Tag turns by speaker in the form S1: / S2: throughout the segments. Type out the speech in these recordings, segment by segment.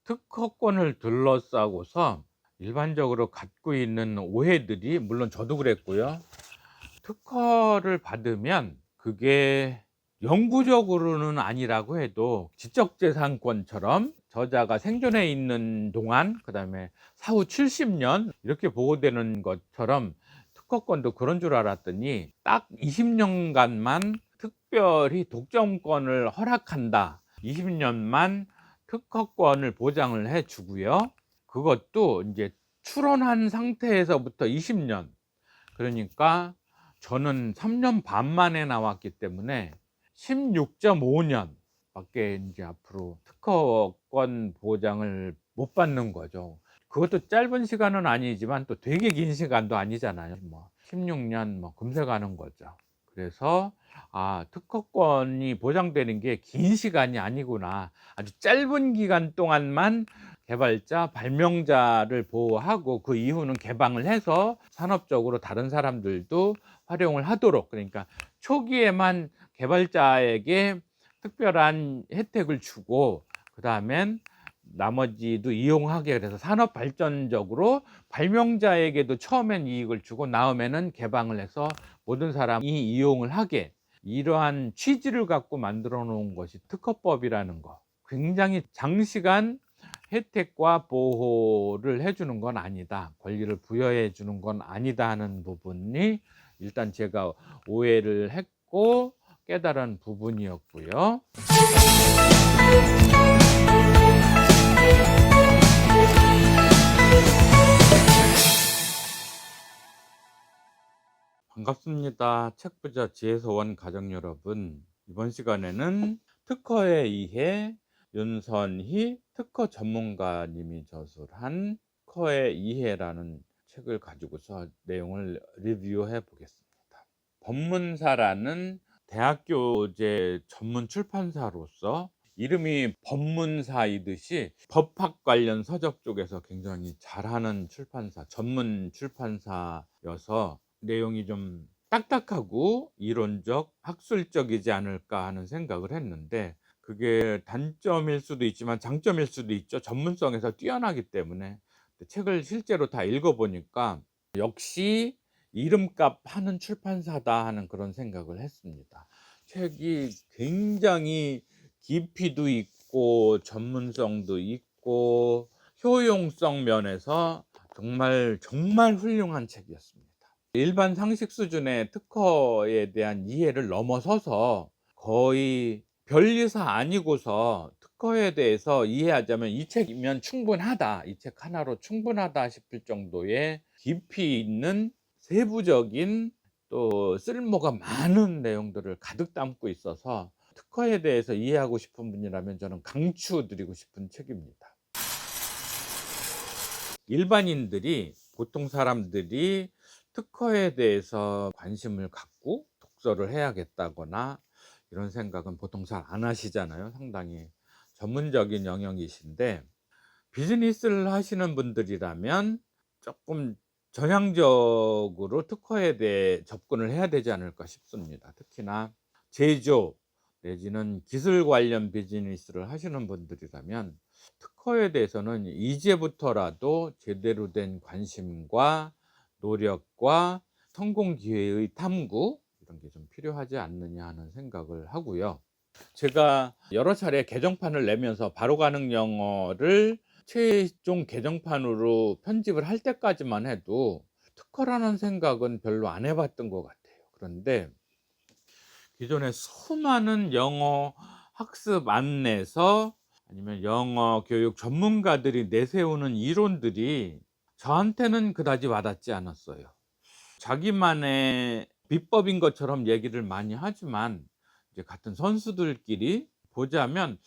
S1: 특허권을 둘러싸고서 일반적으로 갖고 있는 오해들이, 물론 저도 그랬고요. 특허를 받으면 그게 영구적으로는 아니라고 해도 지적재산권처럼 저자가 생존해 있는 동안, 그다음에 사후 70년 이렇게 보호되는 것처럼 특허권도 그런 줄 알았더니 딱 20년간만 특별히 독점권을 허락한다. 20년만 특허권을 보장을 해 주고요. 그것도 인제 출원한 상태에서부터 20년, 그러니까 저는 3년 반 만에 나왔기 때문에 16.5년 밖에 인제 앞으로 특허권 보장을 못 받는 거죠. 그것도 짧은 시간은 아니지만 또 되게 긴 시간도 아니잖아요. 뭐 16년 뭐 금세 가는 거죠. 그래서 '아, 특허권이 보장되는 게 긴 시간이 아니구나. 아주 짧은 기간 동안만 개발자, 발명자를 보호하고 그 이후는 개방을 해서 산업적으로 다른 사람들도 활용을 하도록, 그러니까 초기에만 개발자에게 특별한 혜택을 주고 그다음엔 나머지도 이용하게, 그래서 산업 발전적으로 발명자에게도 처음엔 이익을 주고 다음에는 개방을 해서 모든 사람이 이용을 하게, 이러한 취지를 갖고 만들어 놓은 것이 특허법이라는 거. 굉장히 장시간 혜택과 보호를 해 주는 건 아니다, 권리를 부여해 주는 건 아니다 하는 부분이 일단 제가 오해를 했고 깨달은 부분이었고요. 반갑습니다. 책부자 지혜소원 가족 여러분. 이번 시간에는 특허에 의해 윤선희 특허 전문가님이 저술한 특허에 의해라는 책을 가지고서 내용을 리뷰해 보겠습니다. 법문사라는 대학교제 전문 출판사로서 이름이 법문사이듯이 법학 관련 서적 쪽에서 굉장히 잘하는 출판사, 전문 출판사여서 내용이 좀 딱딱하고 이론적, 학술적이지 않을까 하는 생각을 했는데, 그게 단점일 수도 있지만 장점일 수도 있죠. 전문성에서 뛰어나기 때문에. 책을 실제로 다 읽어 보니까 역시 '이름값 하는 출판사다.' 하는 그런 생각을 했습니다. 책이 굉장히 깊이도 있고 전문성도 있고 효용성 면에서 정말, 정말 훌륭한 책이었습니다. 일반 상식 수준의 특허에 대한 이해를 넘어서서 거의 별리사 아니고서 특허에 대해서 이해하자면 '이 책이면 충분하다. 이 책 하나로 충분하다.' 싶을 정도의 깊이 있는 세부적인 또 쓸모가 많은 내용들을 가득 담고 있어서 특허에 대해서 이해하고 싶은 분이라면 저는 강추드리고 싶은 책입니다. 일반인들이, 보통 사람들이 특허에 대해서 관심을 갖고 독서를 해야겠다거나 이런 생각은 보통 잘 안 하시잖아요. 상당히 전문적인 영역이신데, 비즈니스를 하시는 분들이라면 조금 전향적으로 특허에 대해 접근을 해야 되지 않을까 싶습니다. 특히나 제조 내지는 기술 관련 비즈니스를 하시는 분들이라면 특허에 대해서는 이제부터라도 제대로 된 관심과 노력과 성공 기회의 탐구, 이런 게 좀 필요하지 않느냐 하는 생각을 하고요. 제가 여러 차례 개정판을 내면서 바로 가능 영어를 최종 개정판으로 편집을 할 때까지만 해도 특허라는 생각은 별로 안 해 봤던 것 같아요. 그런데 기존에 수많은 영어 학습 안내서, 아니면 영어 교육 전문가들이 내세우는 이론들이 저한테는 그다지 와닿지 않았어요. 자기만의 비법인 것처럼 얘기를 많이 하지만 이제 같은 선수들끼리 보자면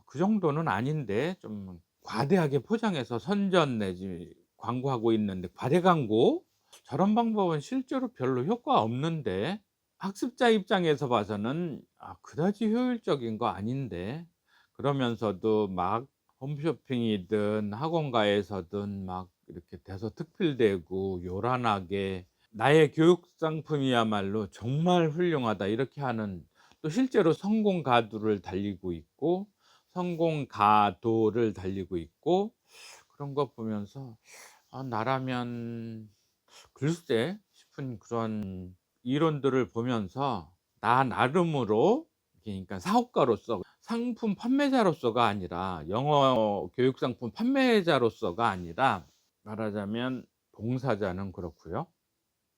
S1: '그 정도는 아닌데, 좀 과대하게 포장해서 선전 내지 광고하고 있는데, 과대 광고? 저런 방법은 실제로 별로 효과 없는데, 학습자 입장에서 봐서는 그다지 효율적인 거 아닌데.' 그러면서도 막 홈쇼핑이든 학원가에서든 막 이렇게 대서특필되고 요란하게 '나의 교육 상품이야말로 정말 훌륭하다.' 이렇게 하는, 또 실제로 성공 가두를 달리고 있고 성공 가도를 달리고 있고, 그런 거 보면서 '아 나라면 글쎄.' 싶은 그런 이론들을 보면서 나 나름으로, 그러니까 사업가로서, 상품 판매자로서가 아니라, 영어 교육 상품 판매자로서가 아니라, 말하자면 봉사자는 그렇고요.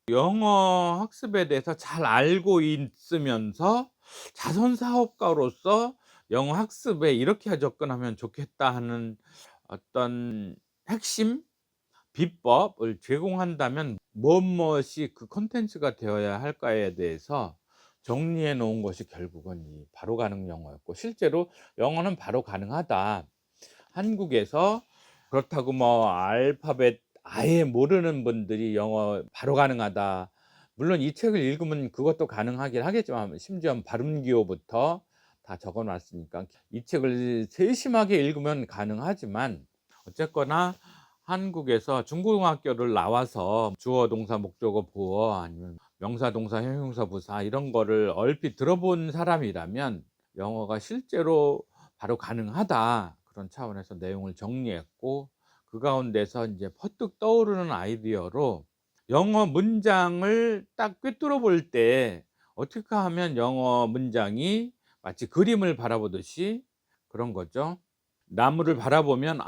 S1: 영어 학습에 대해서 잘 알고 있으면서 자선 사업가로서 '영어 학습에 이렇게 접근하면 좋겠다.' 하는 어떤 핵심 비법을 제공한다면 무엇이 그 콘텐츠가 되어야 할까에 대해서 정리해 놓은 것이 결국은 이 바로 가능 영어였고, 실제로 영어는 바로 가능하다. 한국에서 그렇다고 뭐 알파벳 아예 모르는 분들이 영어 바로 가능하다. 물론 이 책을 읽으면 그것도 가능하긴 하겠지만, 심지어 발음 기호부터 다 적어 놨으니까 이 책을 세심하게 읽으면 가능하지만, 어쨌거나 한국에서 중고등학교를 나와서 주어, 동사, 목적어, 보어, 아니면 명사, 동사, 형용사, 부사 이런 거를 얼핏 들어본 사람이라면 영어가 실제로 바로 가능하다, 그런 차원에서 내용을 정리했고, 그 가운데서 인제 퍼뜩 떠오르는 아이디어로 영어 문장을 딱 꿰뚫어 볼 때 어떻게 하면 영어 문장이 마치 그림을 바라보듯이, 그런 거죠. 나무를 바라보면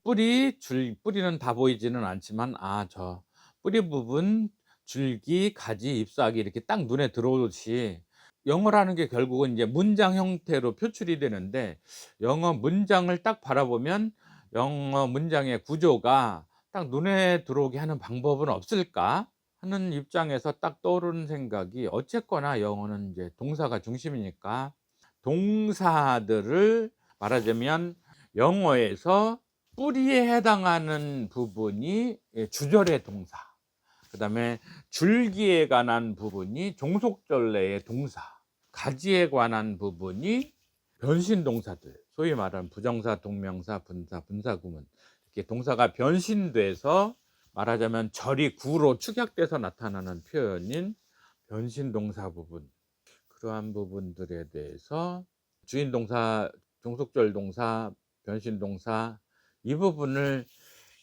S1: 뿌리는 다 보이지는 않지만 저 뿌리 부분, 줄기, 가지, 잎사귀 이렇게 딱 눈에 들어오듯이, 영어라는 게 결국은 이제 문장 형태로 표출이 되는데, 영어 문장을 딱 바라보면 영어 문장의 구조가 딱 눈에 들어오게 하는 방법은 없을까 하는 입장에서 딱 떠오르는 생각이, 어쨌거나 영어는 이제 동사가 중심이니까 동사들을, 말하자면 영어에서 뿌리에 해당하는 부분이 주절의 동사, 그다음에 줄기에 관한 부분이 종속절 내의 동사, 가지에 관한 부분이 변신 동사들, 소위 말하는 부정사, 동명사, 분사, 분사구문, 이렇게 동사가 변신돼서, 말하자면 절이 구로 축약돼서 나타나는 표현인 변신 동사 부분, 그러한 부분들에 대해서 주인 동사, 종속절 동사, 변신 동사, 이 부분을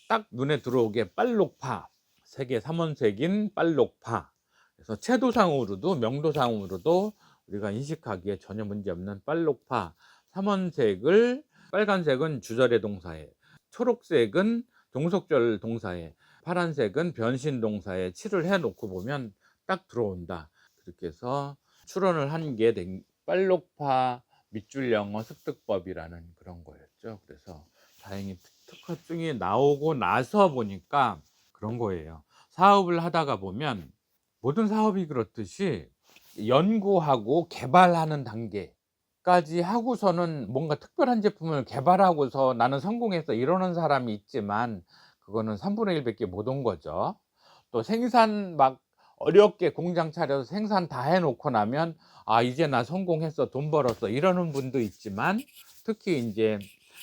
S1: 딱 눈에 들어오게 빨록파, 세계 3원색인 빨록파, 그래서 채도상으로도 명도상으로도 우리가 인식하기에 전혀 문제없는 빨록파 3원색을, 빨간색은 주절의 동사에, 초록색은 종속절 동사에, 파란색은 변신 동사에 칠을 해 놓고 보면 딱 들어온다. 그렇게 해서 추론을 한 게 빨록파 밑줄 영어 습득법이라는 그런 거였죠. 그래서 다행히 특허증이 나오고 나서 보니까 그런 거예요. 사업을 하다가 보면 모든 사업이 그렇듯이 연구하고 개발하는 단계까지 하고서는, 뭔가 특별한 제품을 개발하고서 '나는 성공했어.' 이러는 사람이 있지만, 그거는 3분의 1 밖에 못 온 거죠. 또 생산 막 어렵게 공장 차려서 생산 다 해 놓고 나면 '아 이제 나 성공했어. 돈 벌었어.' 이러는 분도 있지만, 특히 인제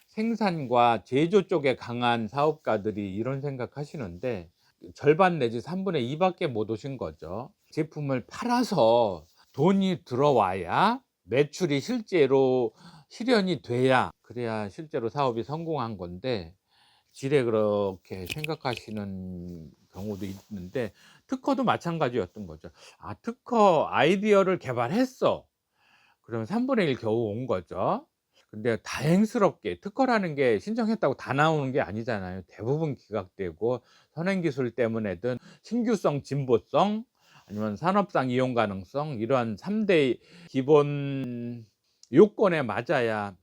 S1: 생산과 제조 쪽에 강한 사업가들이 이런 생각하시는데, 절반 내지 3분의 2 밖에 못 오신 거죠. 제품을 팔아서 돈이 들어와야, 매출이 실제로 실현이 돼야, 그래야 실제로 사업이 성공한 건데, 지레 그렇게 생각하시는 경우도 있는데, 특허도 마찬가지였던 거죠. 특허 아이디어를 개발했어. 그러면 3분의 1 겨우 온 거죠. 근데 다행스럽게 특허라는 게 신청했다고 다 나오는 게 아니잖아요. 대부분 기각되고, 선행기술 때문에든 신규성, 진보성, 아니면 산업상 이용 가능성, 이러한 3대 기본 요건에 맞아야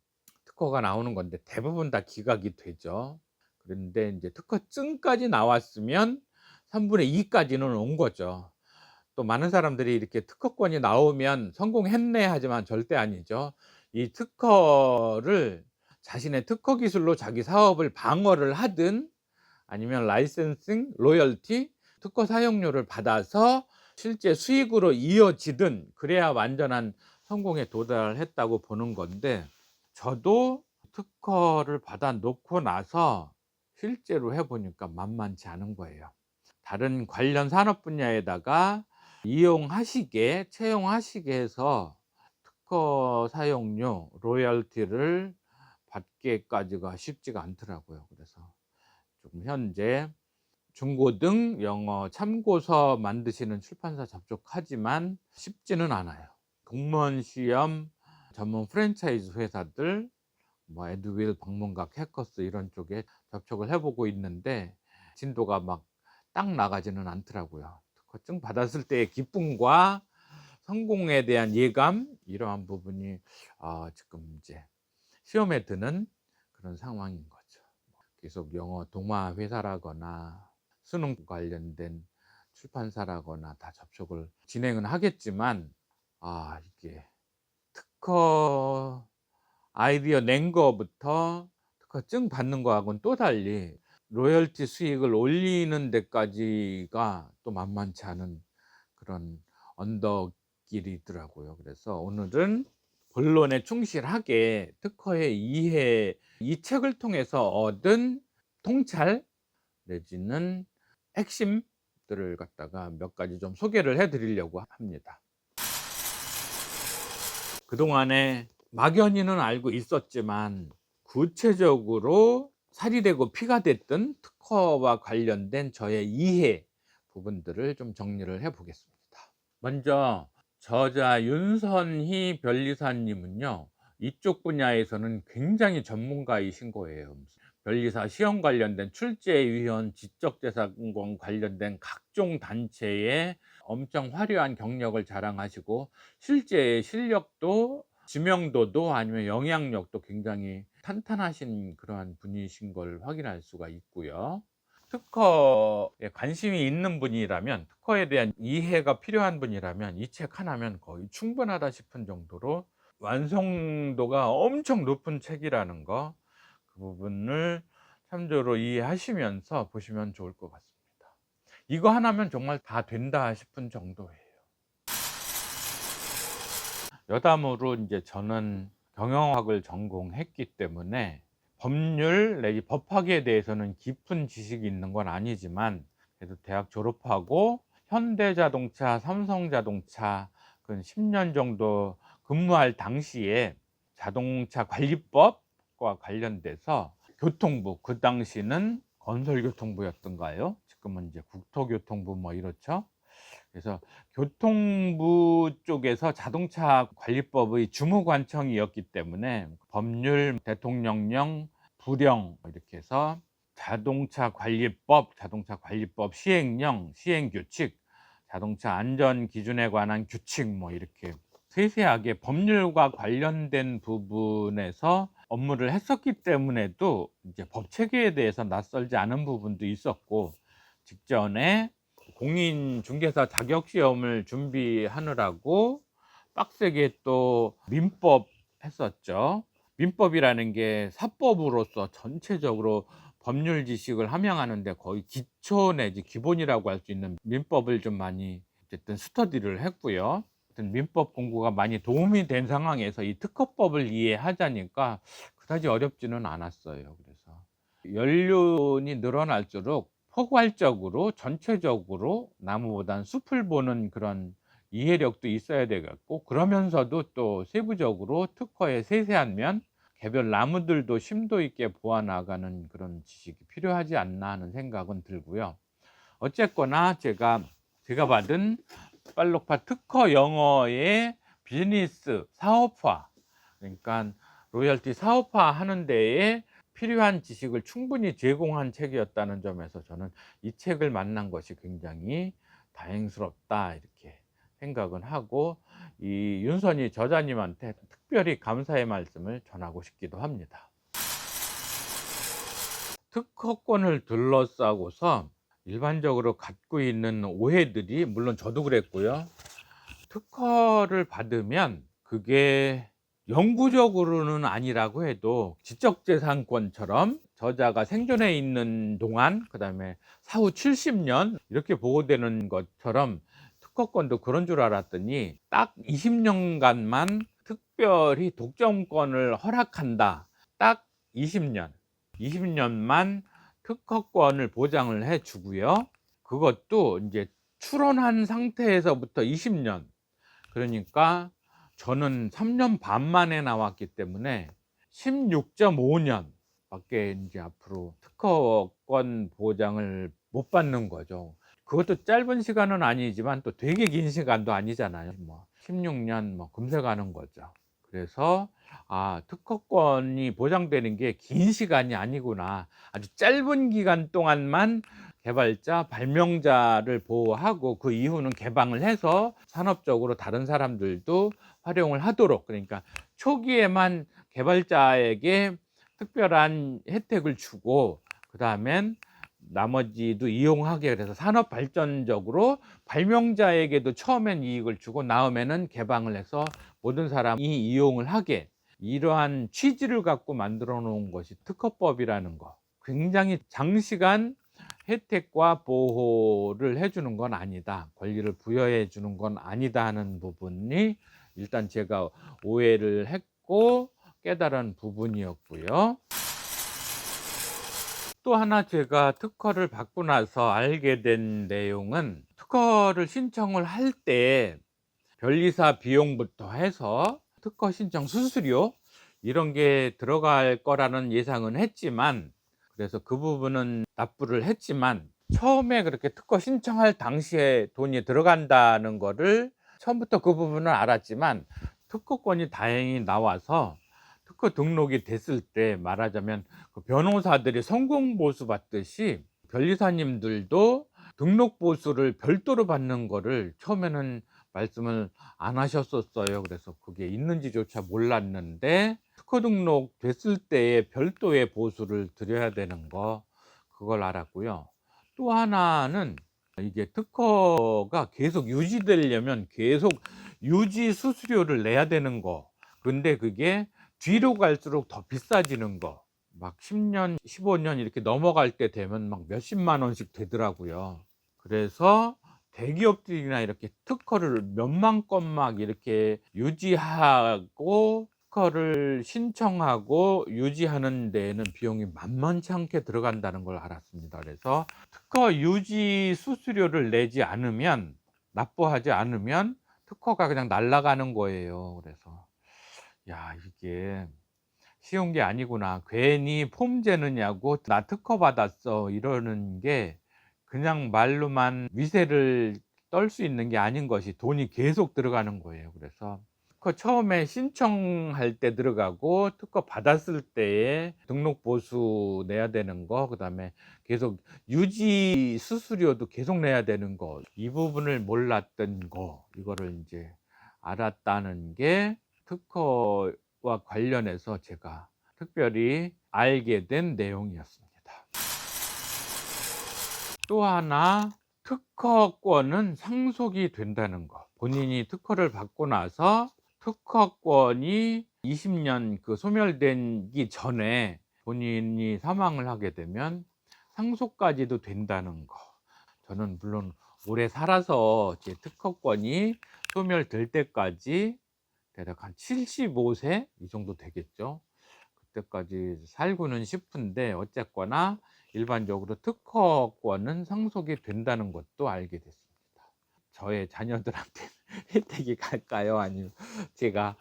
S1: 특허가 나오는 건데, 대부분 다 기각이 되죠. 그런데 인제 특허증까지 나왔으면 3분의 2 까지는 온 거죠. 또 많은 사람들이 이렇게 특허권이 나오면 성공했네 하지만 절대 아니죠. 이 특허를 자신의 특허 기술로 자기 사업을 방어를 하든, 아니면 라이센싱, 로열티, 특허 사용료를 받아서 실제 수익으로 이어지든, 그래야 완전한 성공에 도달했다고 보는 건데, 저도 특허를 받아 놓고 나서 실제로 해 보니까 만만치 않은 거예요. 다른 관련 산업 분야에다가 이용하시게, 채용하시게 해서 특허 사용료, 로열티를 받기까지가 쉽지가 않더라고요. 그래서 지금 현재 중고등 영어 참고서 만드시는 출판사 접촉하지만 쉽지는 않아요. 공무원 시험 전문 프랜차이즈 회사들, 뭐 에듀윌, 방문각, 해커스 이런 쪽에 접촉을 해보고 있는데 진도가 막 딱 나가지는 않더라고요. 특허증 받았을 때의 기쁨과 성공에 대한 예감, 이러한 부분이 지금 이제 시험에 드는 그런 상황인 거죠. 계속 영어 동화 회사라거나 수능 관련된 출판사라거나 다 접촉을 진행은 하겠지만, 이게 특허 아이디어 낸 거부터 특허증 받는 거하고는 또 달리 로열티 수익을 올리는 데까지가 또 만만치 않은 그런 언덕길이더라고요. 그래서 오늘은 본론에 충실하게 특허의 이해, 이 책을 통해서 얻은 통찰 내지는 핵심들을 갖다가 몇 가지 좀 소개를 해 드리려고 합니다. 그동안에 막연히는 알고 있었지만 구체적으로 살이 되고 피가 됐던 특허와 관련된 저의 이해 부분들을 좀 정리를 해 보겠습니다. 먼저 저자 윤선희 변리사님은요, 이쪽 분야에서는 굉장히 전문가이신 거예요. 변리사 시험 관련된 출제위원, 지적재산권 관련된 각종 단체에 엄청 화려한 경력을 자랑하시고 실제 실력도 지명도도 아니면 영향력도 굉장히 탄탄하신 그러한 분이신 걸 확인할 수가 있고요. 특허에 관심이 있는 분이라면, 특허에 대한 이해가 필요한 분이라면 이 책 하나면 거의 충분하다 싶은 정도로 완성도가 엄청 높은 책이라는 거, 그 부분을 참조로 이해하시면서 보시면 좋을 것 같습니다. 이거 하나면 정말 다 된다 싶은 정도예요. 여담으로 이제 저는 경영학을 전공했기 때문에 법률 내지 법학에 대해서는 깊은 지식이 있는 건 아니지만, 그래도 대학 졸업하고 현대자동차, 삼성자동차 그 10년 정도 근무할 당시에 자동차 관리법과 관련돼서 교통부, 그 당시는 건설교통부였던가요? 지금은 이제 국토교통부 뭐 이렇죠. 그래서 교통부 쪽에서 자동차 관리법의 주무관청이었기 때문에 법률, 대통령령, 부령 이렇게 해서 자동차 관리법 시행령, 시행규칙, 자동차 안전 기준에 관한 규칙 뭐 이렇게 세세하게 법률과 관련된 부분에서 업무를 했었기 때문에도 이제 법 체계에 대해서 낯설지 않은 부분도 있었고, 직전에 공인중개사 자격시험을 준비하느라고 빡세게 또 민법 했었죠. 민법이라는 게 사법으로서 전체적으로 법률 지식을 함양하는데 거의 기초 내지 기본이라고 할 수 있는 민법을 좀 많이 어쨌든 스터디를 했고요. 민법 공부가 많이 도움이 된 상황에서 이 특허법을 이해하자니까 그다지 어렵지는 않았어요. 그래서 연륜이 늘어날수록 포괄적으로 전체적으로 나무보단 숲을 보는 그런 이해력도 있어야 되겠고, 그러면서도 또 세부적으로 특허의 세세한 면, 개별 나무들도 심도 있게 보아 나가는 그런 지식이 필요하지 않나 하는 생각은 들고요. 어쨌거나 제가 받은 빨록파 특허 영어의 비즈니스 사업화, 그러니까 로열티 사업화 하는 데에 필요한 지식을 충분히 제공한 책이었다는 점에서 저는 이 책을 만난 것이 굉장히 다행스럽다 이렇게 생각은 하고, 이 윤선희 저자님한테 특별히 감사의 말씀을 전하고 싶기도 합니다. 특허권을 둘러싸고서 일반적으로 갖고 있는 오해들이, 물론 저도 그랬고요. 특허를 받으면 그게 영구적으로는 아니라고 해도 지적재산권처럼 저자가 생존해 있는 동안, 그다음에 사후 70년 이렇게 보호되는 것처럼 특허권도 그런 줄 알았더니 딱 20년간만 특별히 독점권을 허락한다. 딱 20년만 특허권을 보장을 해 주고요. 그것도 이제 출원한 상태에서부터 20년, 그러니까 저는 3년 반 만에 나왔기 때문에 16.5년 밖에 이제 앞으로 특허권 보장을 못 받는 거죠. 그것도 짧은 시간은 아니지만 또 되게 긴 시간도 아니잖아요. 뭐 16년 뭐 금세 가는 거죠. 그래서 '아 특허권이 보장되는 게 긴 시간이 아니구나. 아주 짧은 기간 동안만 개발자, 발명자를 보호하고 그 이후는 개방을 해서 산업적으로 다른 사람들도 활용을 하도록, 그러니까 초기에만 개발자에게 특별한 혜택을 주고 그다음엔 나머지도 이용하게, 그래서 산업 발전적으로 발명자에게도 처음엔 이익을 주고 다음에는 개방을 해서 모든 사람이 이용을 하게, 이러한 취지를 갖고 만들어 놓은 것이 특허법이라는 거. 굉장히 장시간 혜택과 보호를 해 주는 건 아니다, 권리를 부여해 주는 건 아니다 하는 부분이 일단 제가 오해를 했고 깨달은 부분이었고요. 또 하나 제가 특허를 받고 나서 알게 된 내용은, 특허를 신청을 할 때 변리사 비용부터 해서 특허 신청 수수료 이런 게 들어갈 거라는 예상은 했지만, 그래서 그 부분은 납부를 했지만 처음에 그렇게 특허 신청할 당시에 돈이 들어간다는 거를 처음부터 그 부분은 알았지만, 특허권이 다행히 나와서 특허 등록이 됐을 때 말하자면 그 변호사들이 성공 보수 받듯이 변리사님들도 등록 보수를 별도로 받는 거를 처음에는 말씀을 안 하셨었어요. 그래서 그게 있는지조차 몰랐는데 특허 등록 됐을 때에 별도의 보수를 드려야 되는 거, 그걸 알았고요. 또 하나는 이게 특허가 계속 유지되려면 계속 유지 수수료를 내야 되는 거. 근데 그게 뒤로 갈수록 더 비싸지는 거. 막 10년, 15년 이렇게 넘어갈 때 되면 막 몇십만 원씩 되더라고요. 그래서 대기업들이나 이렇게 특허를 몇만 건 막 이렇게 유지하고 특허를 신청하고 유지하는 데에는 비용이 만만치 않게 들어간다는 걸 알았습니다. 그래서 특허 유지 수수료를 내지 않으면, 납부하지 않으면 특허가 그냥 날아가는 거예요. 그래서 야, 이게 쉬운 게 아니구나. 괜히 폼 재느냐고 "나 특허 받았어." 이러는 게 그냥 말로만 위세를 떨 수 있는 게 아닌 것이 돈이 계속 들어가는 거예요. 그래서 특허 처음에 신청할 때 들어가고 특허 받았을 때에 등록 보수 내야 되는 거, 그다음에 계속 유지 수수료도 계속 내야 되는 거, 이 부분을 몰랐던 거, 이거를 인제 알았다는 게 특허와 관련해서 제가 특별히 알게 된 내용이었습니다. 또 하나, 특허권은 상속이 된다는 거. 본인이 특허를 받고 나서 특허권이 20년 소멸되기 전에 본인이 사망을 하게 되면 상속까지도 된다는 거. 저는 물론 오래 살아서 제 특허권이 소멸될 때까지 대략 한 75세 이 정도 되겠죠. 그때까지 살고는 싶은데 어쨌거나 일반적으로 특허권은 상속이 된다는 것도 알게 됐습니다. 저의 자녀들한테 혜택이 갈까요? 아니면 제가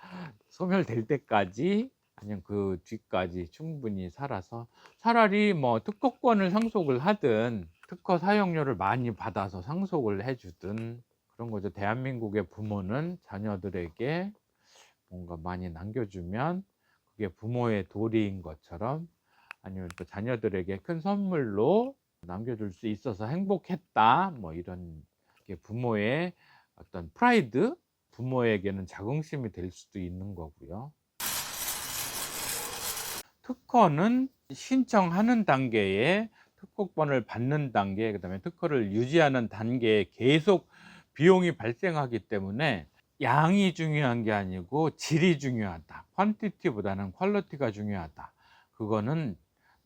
S1: 소멸될 때까지, 아니면 그 뒤까지 충분히 살아서 차라리 뭐 특허권을 상속을 하든 특허 사용료를 많이 받아서 상속을 해 주든 그런 거죠. 대한민국의 부모는 자녀들에게 뭔가 많이 남겨주면 그게 부모의 도리인 것처럼, 아니면 또 자녀들에게 큰 선물로 남겨줄 수 있어서 행복했다, 뭐 이런 게 부모의 어떤 프라이드, 부모에게는 자긍심이 될 수도 있는 거고요. 특허는 신청하는 단계에, 특허권을 받는 단계, 그다음에 특허를 유지하는 단계에 계속 비용이 발생하기 때문에 양이 중요한 게 아니고 질이 중요하다. 퀀티티보다는 퀄리티가 중요하다. 그거는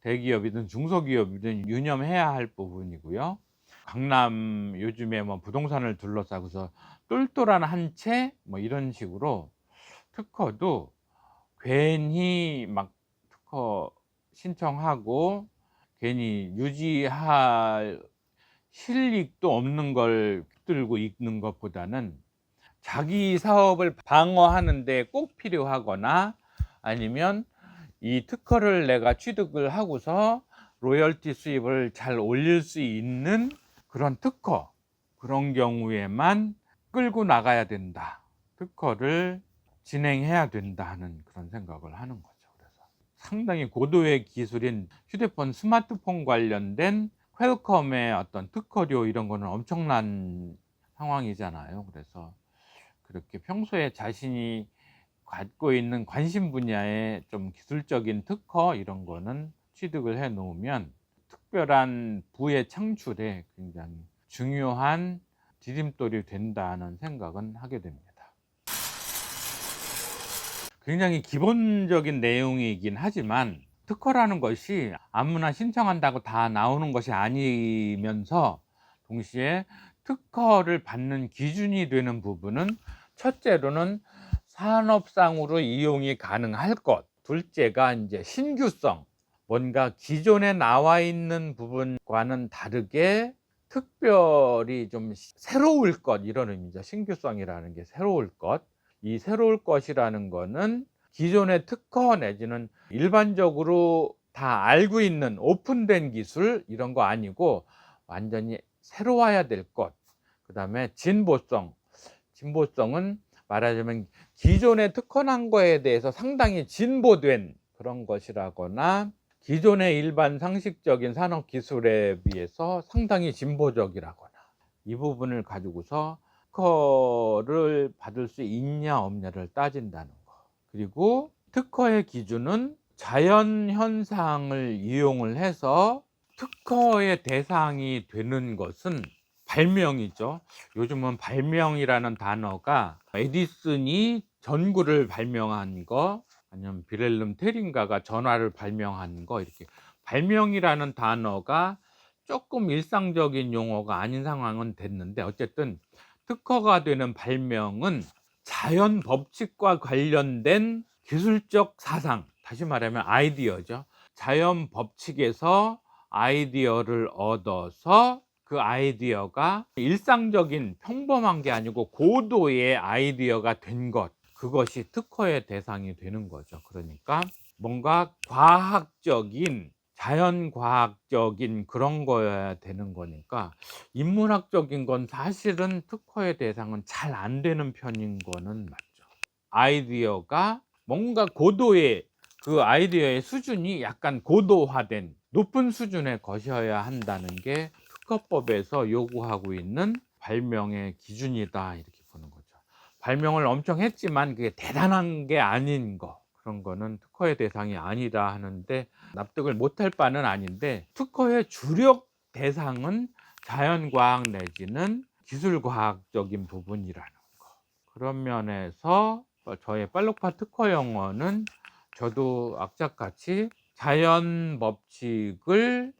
S1: 대기업이든 중소기업이든 유념해야 할 부분이고요. 강남 요즘에 뭐 부동산을 둘러싸고서 똘똘한 한 채 뭐 이런 식으로 특허도 괜히 막 특허 신청하고 괜히 유지할 실익도 없는 걸 들고 있는 것보다는 자기 사업을 방어하는 데 꼭 필요하거나, 아니면 이 특허를 내가 취득을 하고서 로열티 수입을 잘 올릴 수 있는 그런 특허, 그런 경우에만 끌고 나가야 된다. 특허를 진행해야 된다 하는 그런 생각을 하는 거죠. 그래서 상당히 고도의 기술인 휴대폰, 스마트폰 관련된 퀄컴의 어떤 특허료 이런 거는 엄청난 상황이잖아요. 그래서 그렇게 평소에 자신이 갖고 있는 관심 분야의 좀 기술적인 특허 이런 거는 취득을 해 놓으면 특별한 부의 창출에 굉장히 중요한 디딤돌이 된다는 생각은 하게 됩니다. 굉장히 기본적인 내용이긴 하지만 특허라는 것이 아무나 신청한다고 다 나오는 것이 아니면서 동시에 특허를 받는 기준이 되는 부분은 첫째로는 산업상으로 이용이 가능할 것, 둘째가 이제 신규성, 뭔가 기존에 나와 있는 부분과는 다르게 특별히 좀 새로울 것, 이런 의미죠. 신규성이라는 게 새로울 것. 이 새로울 것이라는 거는 기존의 특허 내지는 일반적으로 다 알고 있는 오픈된 기술 이런 거 아니고 완전히 새로워야 될 것. 그다음에 진보성. 진보성은 말하자면 기존에 특허난 거에 대해서 상당히 진보된 그런 것이라거나 기존의 일반 상식적인 산업 기술에 비해서 상당히 진보적이라거나 이 부분을 가지고서 특허를 받을 수 있냐 없냐를 따진다는 거. 그리고 특허의 기준은 자연 현상을 이용을 해서 특허의 대상이 되는 것은 발명이죠. 요즘은 발명이라는 단어가 에디슨이 전구를 발명한 거, 아니면 빌헬름 테린가가 전화를 발명한 거, 이렇게 발명이라는 단어가 조금 일상적인 용어가 아닌 상황은 됐는데, 어쨌든 특허가 되는 발명은 자연 법칙과 관련된 기술적 사상, 다시 말하면 아이디어죠. 자연 법칙에서 아이디어를 얻어서 그 아이디어가 일상적인 평범한 게 아니고 고도의 아이디어가 된 것, 그것이 특허의 대상이 되는 거죠. 그러니까 뭔가 과학적인, 자연과학적인 그런 거여야 되는 거니까 인문학적인 건 사실은 특허의 대상은 잘 안 되는 편인 거는 맞죠. 아이디어가 뭔가 고도의, 그 아이디어의 수준이 약간 고도화된 높은 수준의 것이어야 한다는 게 특허법에서 요구하고 있는 발명의 기준이다, 이렇게 보는 거죠. 발명을 엄청 했지만 그게 대단한 게 아닌 거, 그런 거는 특허의 대상이 아니다 하는데 납득을 못할 바는 아닌데, 특허의 주력 대상은 자연과학 내지는 기술과학적인 부분이라는 거. 그런 면에서 저의 팔로파 특허 용어는 저도 악착같이 자연 법칙을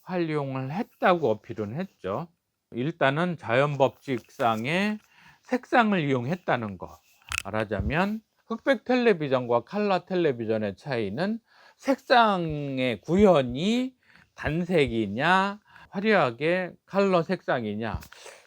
S1: 활용을 했다고 어필은 했죠. 일단은 자연 법칙상의 색상을 이용했다는 거. 말하자면 흑백 텔레비전과 컬러 텔레비전의 차이는 색상의 구현이 단색이냐 화려하게 컬러 색상이냐,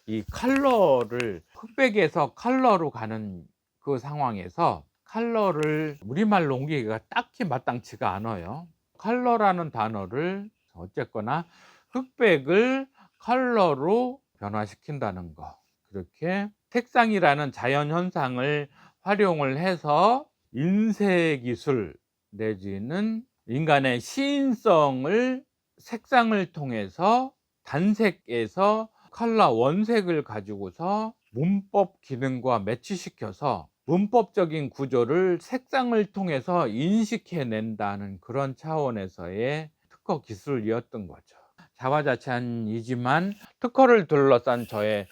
S1: 이 컬러를 흑백에서 컬러로 가는 그 상황에서 컬러를 우리말로 옮기기가 딱히 마땅치가 않아요. 컬러라는 단어를 어쨌거나 흑백을 컬러로 변화시킨다는 거, 그렇게 색상이라는 자연 현상을 활용을 해서 인쇄 기술 내지는 인간의 시인성을 색상을 통해서 단색에서 컬러 원색을 가지고서 문법 기능과 매치시켜서 문법적인 구조를 색상을 통해서 인식해낸다는 그런 차원에서의 특허 기술이었던 거죠. 자화자찬이지만 특허를 둘러싼 저의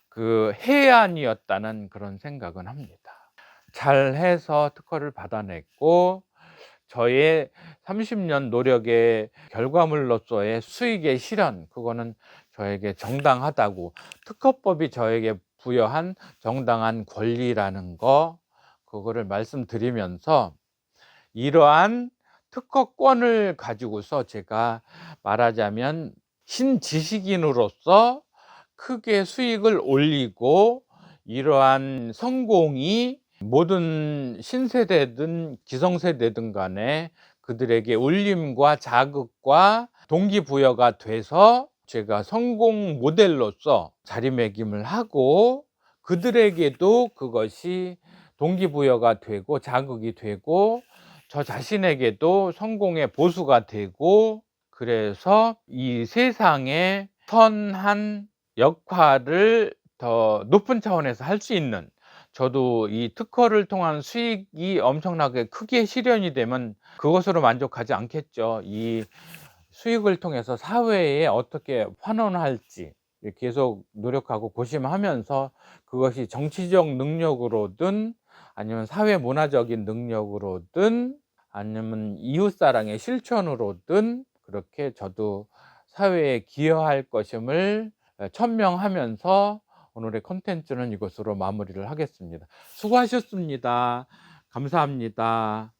S1: 그 해안이었다는 그런 생각은 합니다. 잘해서 특허를 받아냈고 저의 30년 노력의 결과물로서의 수익의 실현, 그거는 저에게 정당하다고, 특허법이 저에게 부여한 정당한 권리라는 거, 그거를 말씀드리면서 이러한 특허권을 가지고서 제가 말하자면 신지식인으로서 크게 수익을 올리고, 이러한 성공이 모든 신세대든 기성세대든 간에 그들에게 울림과 자극과 동기부여가 돼서 제가 성공 모델로서 자리매김을 하고, 그들에게도 그것이 동기부여가 되고 자극이 되고 저 자신에게도 성공의 보수가 되고, 그래서 이 세상에 선한 역할을 더 높은 차원에서 할 수 있는, 저도 이 특허를 통한 수익이 엄청나게 크게 실현이 되면 그것으로 만족하지 않겠죠. 이 수익을 통해서 사회에 어떻게 환원할지 계속 노력하고 고심하면서, 그것이 정치적 능력으로든 아니면 사회 문화적인 능력으로든 아니면 이웃사랑의 실천으로든 그렇게 저도 사회에 기여할 것임을 천명하면서 오늘의 콘텐츠는 이것으로 마무리를 하겠습니다. 수고하셨습니다. 감사합니다.